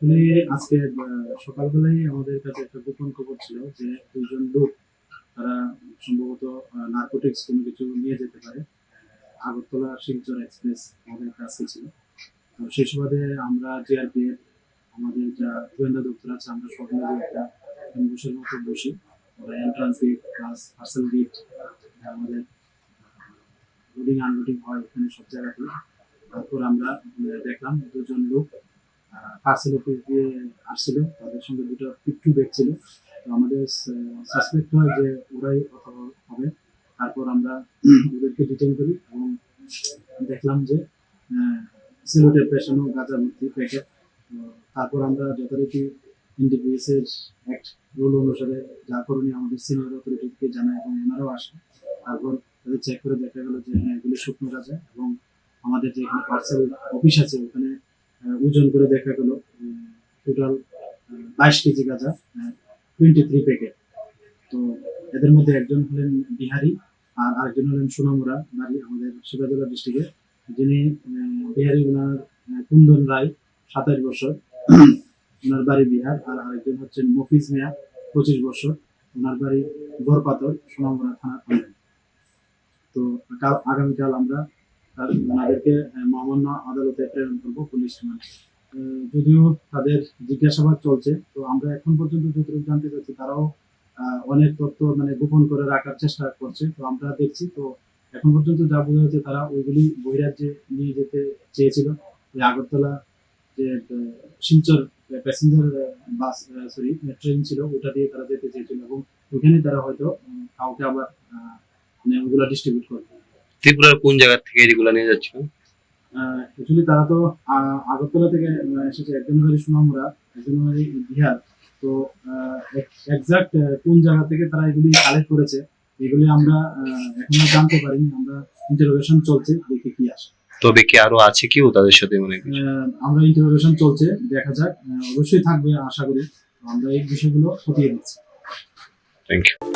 আসলে আজকে সকালবেলায় আমাদের কাছে একটা গোপন খবর ছিল যে দুইজন লোক তারা সম্ভবত নার্কোটিক্স কোনো কিছু নিয়ে যেতে পারে। আগরতলা শিলচর এক্সপ্রেস আমাদের কাছে ছিল। তো সেই সুবাদে আমরা জিআরপিএফ আমাদের যা গোয়েন্দা দপ্তর আছে আমরা সব মিলে একটা অ্যাম্বুশের মতো বসি। Entrance gate plus parcel gate আমাদের লোডিং আনলোডিং হয় এখানে সব জায়গাতেই। তারপর আমরা দেখলাম দুজন লোক পার্সেল অফিস দিয়ে আসছিল, তাদের সঙ্গে দুটো পিট্টু ব্যাগ ছিল। তো আমাদের সাসপেক্ট হয় যে ওরাই অথবা হবে। তারপর আমরা ওদেরকে ডিটেইন করি এবং দেখলাম যে সিলেটের পেছানো গাঁজা ভর্তি প্যাকেট। তারপর আমরা যথারীতি এনডিপিএস এর অ্যাক্ট রুল অনুসারে যা করণীয় আমাদের সিনিয়র অথরিটিকে জানায় এবং ওনারাও আসে। তারপর তাদের চেক করে দেখা গেল যে হ্যাঁ এগুলি শুকনো গাঁজা এবং আমাদের যে এখানে পার্সেল অফিস আছে ওখানে ওজন করে দেখা গেল টোটাল 22 কেজি গাঁজা, 23 প্যাকেট। তো এদের মধ্যে একজন হলেন বিহারি আর আরেকজন হলেন সোনামুড়া বাড়ি আমাদের সিরাজুল্লাহ ডিস্ট্রিক্টে, যিনি বিহারি ওনার কুন্দন রায় 27 বছর, ওনার বাড়ি বিহার। আর আরেকজন হচ্ছেন মফিজ মিয়া 25 বছর, ওনার বাড়ি গড়পাতর সোনামুড়া থানা। তো আগামীকাল আমরা ওনাদেরকে মহামান্য আদালতে প্রেরণ করবো পুলিশ রিমান্ডে। যদিও তাদের জিজ্ঞাসাবাদ চলছে, তো আমরা এখন পর্যন্ত যতটুকু জানতে চাচ্ছি তারাও অনেক তথ্য মানে গোপন করে রাখার চেষ্টা করছে। তো আমরা দেখছি, তো এখন পর্যন্ত যা বোঝা যাচ্ছে তারা ওইগুলি বহিরাজ্যে নিয়ে যেতে চেয়েছিল। ওই আগরতলা যে শিলচর প্যাসেঞ্জার বাস সরি ট্রেন ছিল ওটা দিয়ে তারা যেতে চেয়েছিল এবং ওইখানে তারা হয়তো কাউকে আবার মানে ওগুলা ডিস্ট্রিবিউট করবে। ত্রিপুরার কোন জায়গা থেকে এগুলো নিয়ে যাচ্ছিল? অ্যাকচুয়ালি তারা তো আগরতলা থেকে এসেছে, একজন হলো সোনামুড়া, একজন হলো বিহার। তো এক্সাক্ট কোন জায়গা থেকে তারা এগুলি কালেক্ট করেছে এগুলি আমরা এখনো জানতে পারিনি। আমরা ইন্টারোগেশন চলছে, দেখি কি আসে। তবে কি আরো আছে কেউ তাদের সাথে মানে আমরা ইন্টারোগেশন চলছে, দেখা যাক। অবশ্যই থাকবে আশা করি। আমরা এই বিষয়গুলো খতিয়ে নিচ্ছি। Thank you.